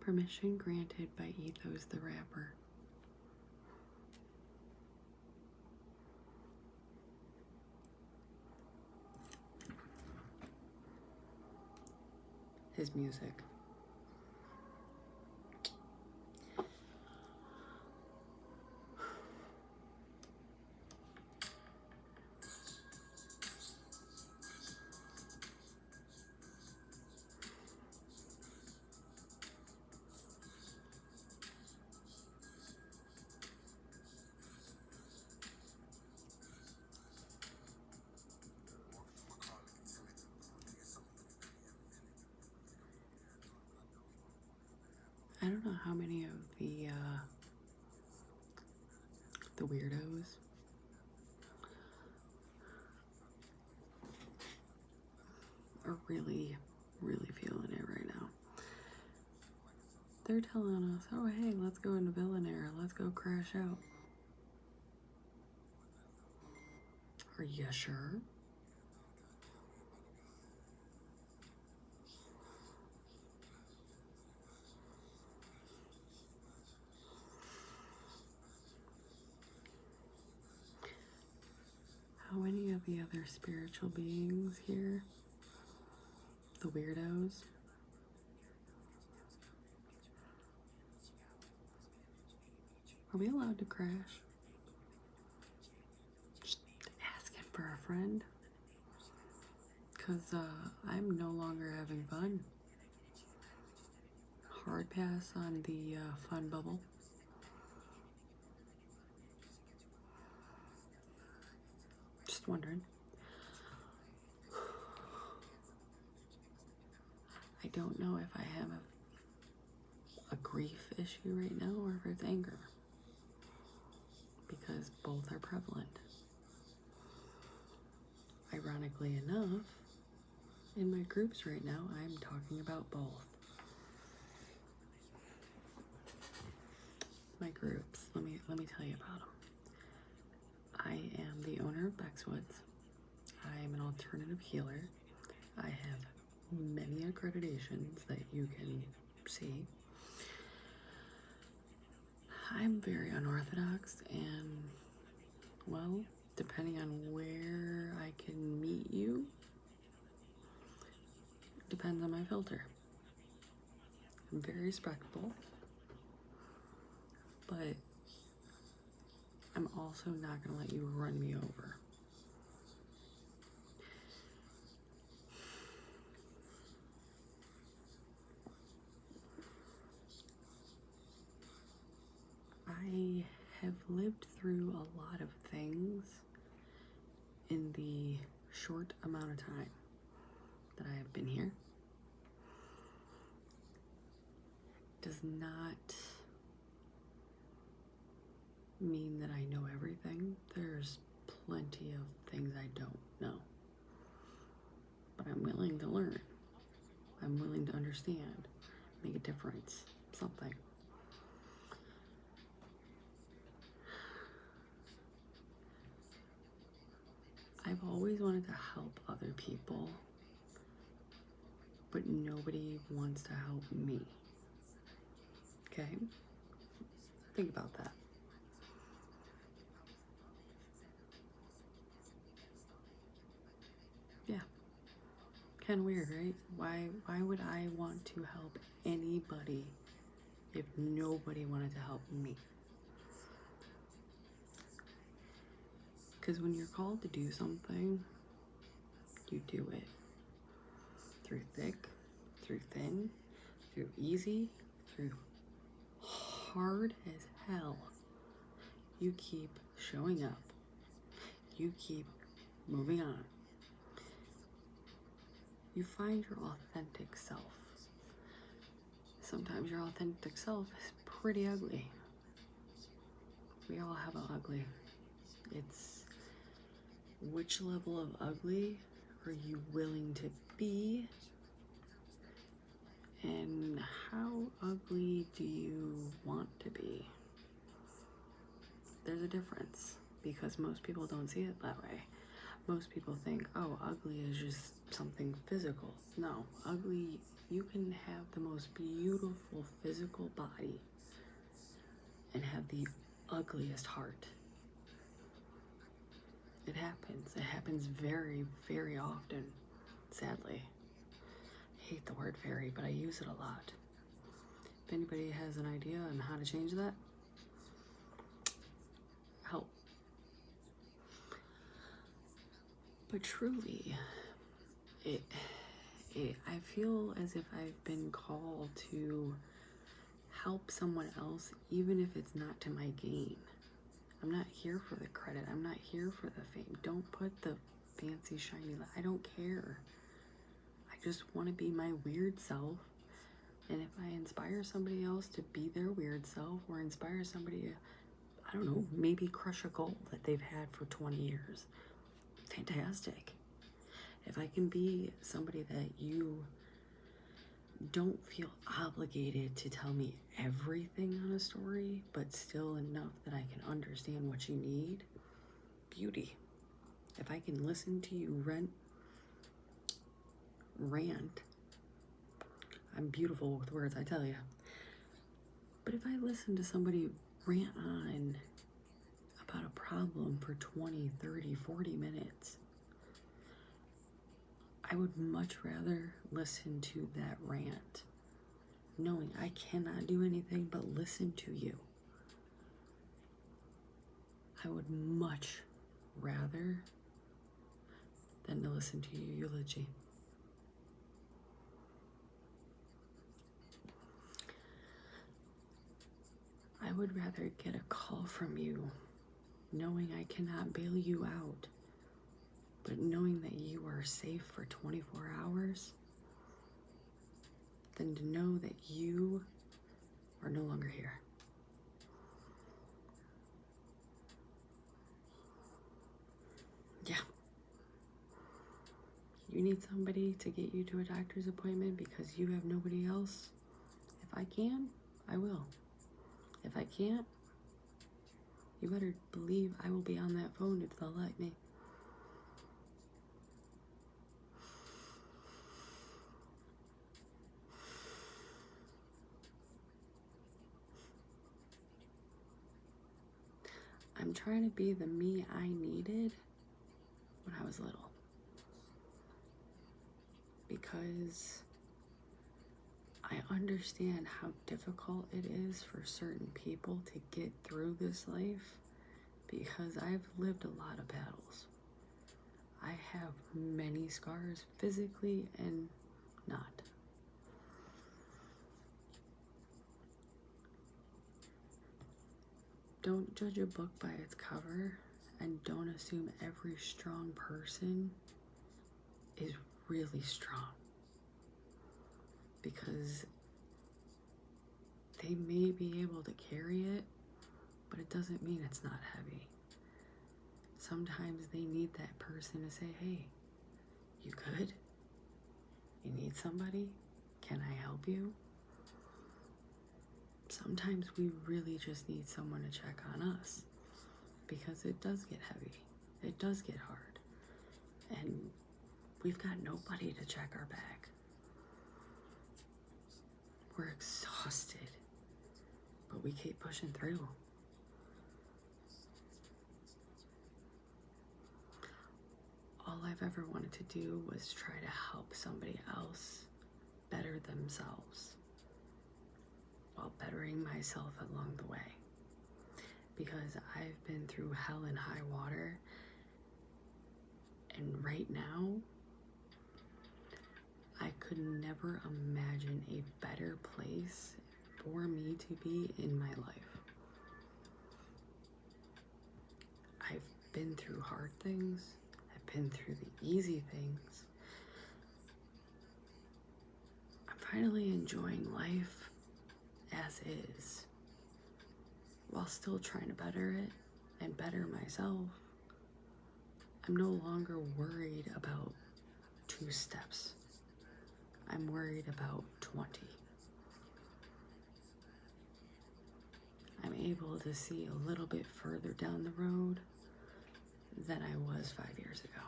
Permission granted by Ethos the rapper. His music. I don't know how many of the weirdos are really feeling it right now. They're telling us, oh hey, let's go into Billionaire, let's go crash out. Are you sure? How many of the other spiritual beings here, the weirdos, are we allowed to crash? Just asking for a friend. Because I'm no longer having fun. Hard pass on the fun bubble. Just wondering. I don't know if I have a grief issue right now or if it's anger. Because both are prevalent. Ironically enough, in my groups right now, I'm talking about both. My groups, let me tell you about them. I am the owner of Bexwoods. I am an alternative healer. I have many accreditations that you can see. I'm very unorthodox and, well, depending on where I can meet you, depends on my filter. I'm very respectful, but I'm also not going to let you run me over. I have lived through a lot of things in the short amount of time that I have been here. Does not mean that I know everything. There's plenty of things I don't know. But I'm willing to learn. I'm willing to understand, make a difference, something. I've always wanted to help other people, but nobody wants to help me. Okay? Think about that. Yeah. Kind of weird, right? Why would I want to help anybody if nobody wanted to help me? Because when you're called to do something, you do it. Through thick, through thin, through easy, through hard as hell. You keep showing up. You keep moving on. You find your authentic self. Sometimes your authentic self is pretty ugly. We all have an ugly. It's which level of ugly are you willing to be? And how ugly do you want to be? There's a difference because most people don't see it that way. Most people think, oh, ugly is just something physical. No, ugly, you can have the most beautiful physical body and have the ugliest heart. It happens. It happens very, very often, sadly. I hate the word very, but I use it a lot. If anybody has an idea on how to change that, help. But truly, I feel as if I've been called to help someone else, even if it's not to my gain. I'm not here for the credit. I'm not here for the fame. Don't put the fancy, shiny, I don't care. I just want to be my weird self. And if I inspire somebody else to be their weird self, or inspire somebody to, I don't know, maybe crush a goal that they've had for 20 years, fantastic. If I can be somebody that you don't feel obligated to tell me everything on a story, but still enough that I can understand what you need, beauty. If I can listen to you rant, I'm beautiful with words, I tell you. But if I listen to somebody rant on about a problem for 20, 30, 40 minutes, I would much rather listen to that rant, knowing I cannot do anything but listen to you. I would much rather than to listen to your eulogy. I would rather get a call from you knowing I cannot bail you out, but knowing that you are safe for 24 hours, than to know that you are no longer here. Yeah. You need somebody to get you to a doctor's appointment because you have nobody else? If I can, I will. If I can't, you better believe I will be on that phone if they'll let me. I'm trying to be the me I needed when I was little. Because I understand how difficult it is for certain people to get through this life, because I've lived a lot of battles. I have many scars, physically and not. Don't judge a book by its cover, and don't assume every strong person is really strong, because they may be able to carry it, but it doesn't mean it's not heavy. Sometimes they need that person to say, hey, you good? You need somebody? Can I help you? Sometimes we really just need someone to check on us, because it does get heavy. It does get hard. And we've got nobody to check our back. We're exhausted, but we keep pushing through. All I've ever wanted to do was try to help somebody else better themselves while bettering myself along the way. Because I've been through hell and high water, and right now, I could never imagine a better place for me to be in my life. I've been through hard things. I've been through the easy things. I'm finally enjoying life as is, while still trying to better it and better myself. I'm no longer worried about 2 steps. I'm worried about 20. I'm able to see a little bit further down the road than I was 5 years ago.